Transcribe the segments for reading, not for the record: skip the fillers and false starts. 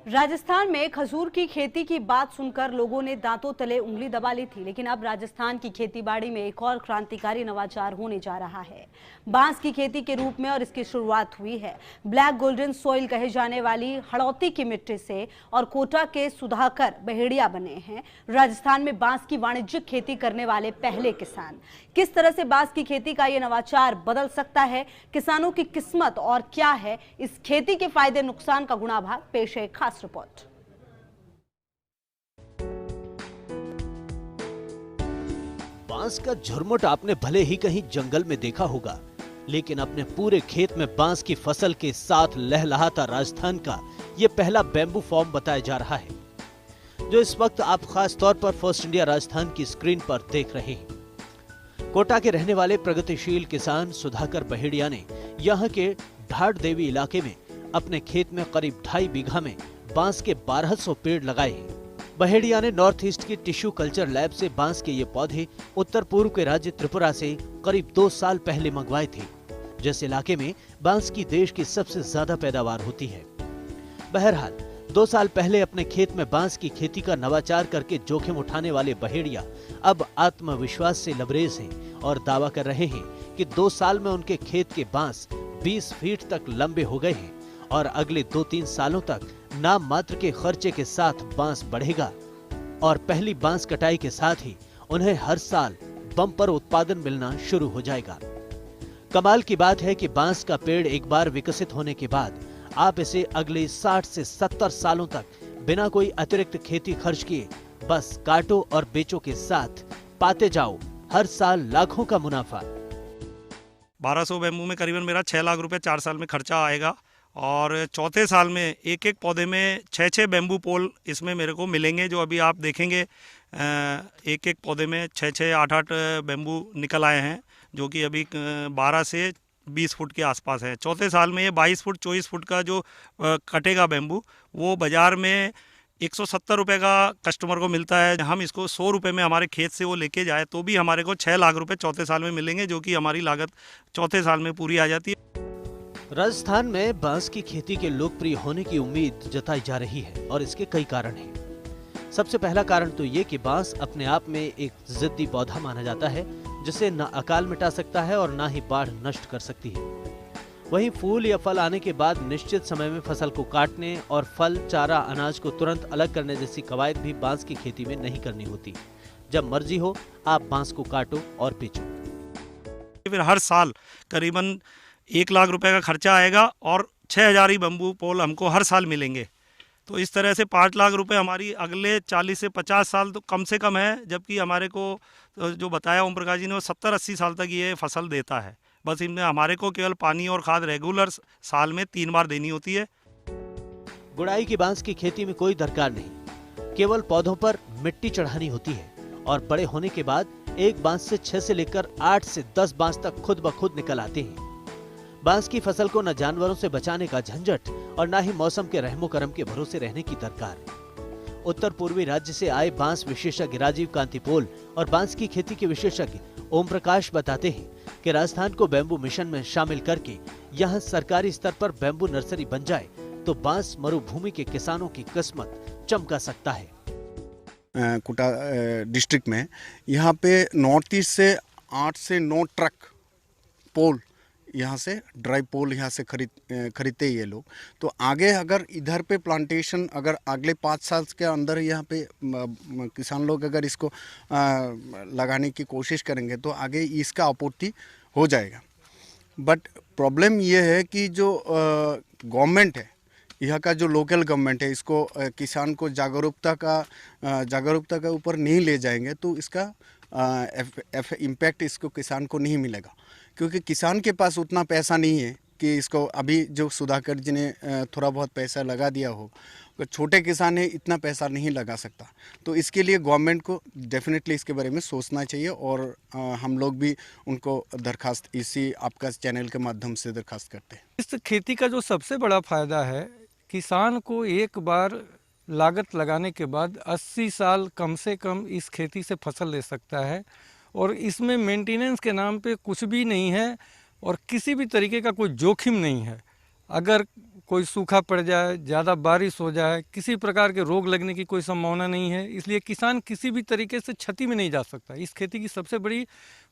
राजस्थान में खजूर की खेती की बात सुनकर लोगों ने दांतों तले उंगली दबा ली थी, लेकिन अब राजस्थान की खेतीबाड़ी में एक और क्रांतिकारी नवाचार होने जा रहा है। बांस की खेती के रूप में और इसकी शुरुआत हुई है ब्लैक गोल्डन सॉइल कहे जाने वाली हड़ौती की मिट्टी से, और कोटा के सुधाकर बहेड़िया बने हैं राजस्थान में बांस की वाणिज्यिक खेती करने वाले पहले किसान। किस तरह से बांस की खेती का ये नवाचार बदल सकता है किसानों की किस्मत और क्या है इस खेती के फायदे नुकसान का गुणाभाग, पेश है खास रिपोर्ट। बांस का झुरमुट आपने भले ही कहीं जंगल में देखा होगा, लेकिन अपने पूरे खेत में बांस की फसल के साथ लहलहाता राजस्थान का यह पहला बैम्बू फॉर्म बताया जा रहा है, जो इस वक्त आप खास तौर पर फर्स्ट इंडिया राजस्थान की स्क्रीन पर देख रहे हैं। कोटा के रहने वाले प्रगतिशील किसान सुधाकर बहेड़िया ने यहाँ के ढाड देवी इलाके में अपने खेत में करीब 2.5 बीघा में बांस के 1200 पेड़ लगाए हैं। बहेड़िया ने नॉर्थ ईस्ट की टिश्यू कल्चर लैब से बांस के ये पौधे उत्तर पूर्व के राज्य त्रिपुरा से करीब 2 साल पहले मंगवाए थे, जिस इलाके में बांस की देश की सबसे ज्यादा पैदावार होती है। बहरहाल 2 साल पहले अपने खेत में बांस की खेती का नवाचार करके जोखिम उठाने वाले बहेड़िया अब आत्मविश्वास से लबरेज हैं और दावा कर रहे हैं कि 2 साल में उनके खेत के बांस 20 फीट तक लंबे हो गए हैं और अगले 2-3 सालों तक नाम मात्र के खर्चे के साथ बांस बढ़ेगा और पहली बांस कटाई के साथ ही उन्हें हर साल बम्पर उत्पादन मिलना शुरू हो जाएगा। कमाल की बात है कि बांस का पेड़ एक बार विकसित होने के बाद आप इसे अगले 60 से 70 सालों तक बिना कोई अतिरिक्त खेती खर्च किए बस काटो और बेचो के साथ पाते जाओ हर साल लाखों का मुनाफा। 1200 बैम्बू में करीबन मेरा 6 लाख रुपए 4 साल में खर्चा आएगा और चौथे साल में एक एक पौधे में 6-6 बैम्बू पोल इसमें मेरे को मिलेंगे। जो अभी आप देखेंगे एक एक पौधे में 6-6 8-8 बैम्बू निकल आए हैं, जो कि अभी 12 से 20 फुट के आसपास है। चौथे साल में ये 22 फुट 24 फुट का जो कटेगा बैम्बू, वो बाज़ार में 170 रुपये का कस्टमर को मिलता है। हम इसको 100 रुपये में हमारे खेत से वो लेके जाए तो भी हमारे को 6 लाख रुपए चौथे साल में मिलेंगे, जो कि हमारी लागत चौथे साल में पूरी आ जाती है। राजस्थान में बांस की खेती के लोकप्रिय होने की उम्मीद जताई जा रही है और इसके कई कारण हैं। सबसे पहला कारण तो ये कि बांस अपने आप में एक जिद्दी पौधा माना जाता है, जिसे न अकाल मिटा सकता है और न ही बाढ़ नष्ट कर सकती है। वहीं फूल या फल आने के बाद निश्चित समय में फसल को काटने और फल, चारा, अनाज को तुरंत अलग करने जैसी कवायद भी बांस की खेती में नहीं करनी होती। जब मर्जी हो आप बांस को काटो और बेचो। फिर हर साल करीबन 1 लाख रुपए का खर्चा आएगा और 6000 ही बम्बू पोल हमको हर साल मिलेंगे। तो इस तरह से 5 लाख रुपए हमारी अगले 40 से 50 साल तो कम से कम है, जबकि हमारे को जो बताया ओम प्रकाश जी ने वो 70-80 साल तक ये फसल देता है। बस इनमें हमारे को केवल पानी और खाद रेगुलर साल में 3 बार देनी होती है। गुड़ाई की बांस की खेती में कोई दरकार नहीं, केवल पौधों पर मिट्टी चढ़ानी होती है और बड़े होने के बाद एक बांस से 6 से लेकर 8 से 10 बांस तक खुद ब खुद निकल आते हैं। बांस की फसल को न जानवरों से बचाने का झंझट और न ही मौसम के रहमो करम के भरोसे रहने की दरकार। उत्तर पूर्वी राज्य से आए बांस विशेषज्ञ राजीव कांति पोल और बांस की खेती के विशेषज्ञ ओम प्रकाश बताते हैं कि राजस्थान को बैम्बू मिशन में शामिल करके यहाँ सरकारी स्तर पर बैम्बू नर्सरी बन जाए तो बांस मरुभूमि के किसानों की किस्मत चमका सकता है। कोटा डिस्ट्रिक्ट में यहाँ पे नॉर्थ ईस्ट से 8 से 9 ट्रक पोल यहाँ से ड्राई पोल यहाँ से खरीदते ये लोग। तो आगे अगर इधर पे प्लांटेशन अगर अगले 5 साल के अंदर यहाँ पे किसान लोग अगर इसको लगाने की कोशिश करेंगे तो आगे इसका आपूर्ति हो जाएगा। बट प्रॉब्लम ये है कि जो गवर्नमेंट है, यहाँ का जो लोकल गवर्नमेंट है, इसको किसान को जागरूकता के ऊपर नहीं ले जाएंगे तो इसका इम्पैक्ट इसको किसान को नहीं मिलेगा, क्योंकि किसान के पास उतना पैसा नहीं है कि इसको अभी जो सुधाकर जी ने थोड़ा बहुत पैसा लगा दिया हो, छोटे किसान है इतना पैसा नहीं लगा सकता। तो इसके लिए गवर्नमेंट को डेफिनेटली इसके बारे में सोचना चाहिए और हम लोग भी उनको दरखास्त इसी आपका चैनल के माध्यम से दरखास्त करते हैं। इस खेती का जो सबसे बड़ा फ़ायदा है, किसान को एक बार लागत लगाने के बाद 80 साल कम से कम इस खेती से फसल ले सकता है और इसमें मेंटेनेंस के नाम पे कुछ भी नहीं है और किसी भी तरीके का कोई जोखिम नहीं है। अगर कोई सूखा पड़ जाए, ज़्यादा बारिश हो जाए, किसी प्रकार के रोग लगने की कोई संभावना नहीं है, इसलिए किसान किसी भी तरीके से क्षति में नहीं जा सकता। इस खेती की सबसे बड़ी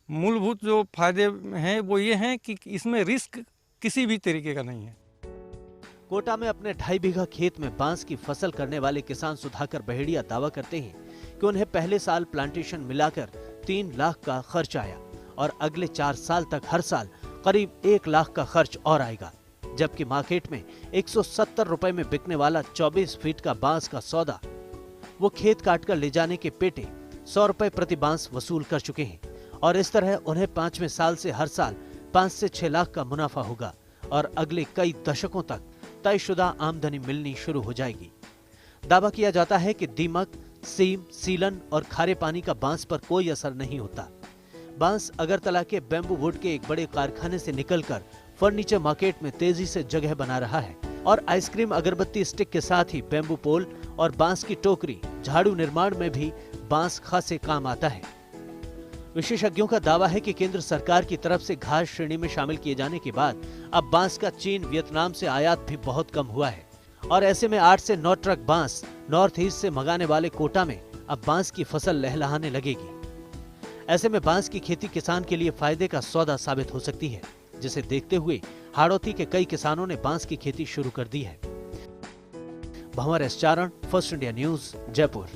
मूलभूत जो फायदे हैं वो ये हैं कि इसमें रिस्क किसी भी तरीके का नहीं है। कोटा में अपने 2.5 बीघा खेत में बांस की फसल करने वाले किसान सुधाकर बहेड़िया दावा करते हैं कि उन्हें पहले साल प्लांटेशन मिलाकर 3 लाख का खर्च आया और अगले 4 साल तक हर साल करीब 1 लाख का खर्च और आएगा, जबकि मार्केट में 170 रुपए में बिकने वाला 24 फीट का बांस का सौदा वो खेत काटकर ले जाने के पेटे 100 रुपए प्रति बांस वसूल कर चुके हैं और इस तरह उन्हें 5वें साल से हर साल 5 से 6 लाख का मुनाफा होगा और अगले कई दशकों तक तयशुदा आमदनी मिलनी शुरू हो जाएगी। दावा किया जाता है कि दीमक, सीम, सीलन और खारे पानी का बांस पर कोई असर नहीं होता। बांस अगरतला के बैम्बू वुड के एक बड़े कारखाने से निकलकर फर्नीचर मार्केट में तेजी से जगह बना रहा है और आइसक्रीम अगरबत्ती स्टिक के साथ ही बैम्बू पोल और बांस की टोकरी, झाड़ू निर्माण में भी बांस खासे काम आता है। विशेषज्ञों का दावा है कि केंद्र सरकार की तरफ से घास श्रेणी में शामिल किए जाने के बाद अब बांस का चीन, वियतनाम से आयात भी बहुत कम हुआ है और ऐसे में 8 से 9 ट्रक बांस नॉर्थ ईस्ट से मंगाने वाले कोटा में अब बांस की फसल लहलहाने लगेगी। ऐसे में बांस की खेती किसान के लिए फायदे का सौदा साबित हो सकती है, जिसे देखते हुए हाड़ौती के कई किसानों ने बांस की खेती शुरू कर दी है। भंवर एस चारण, फर्स्ट इंडिया न्यूज, जयपुर।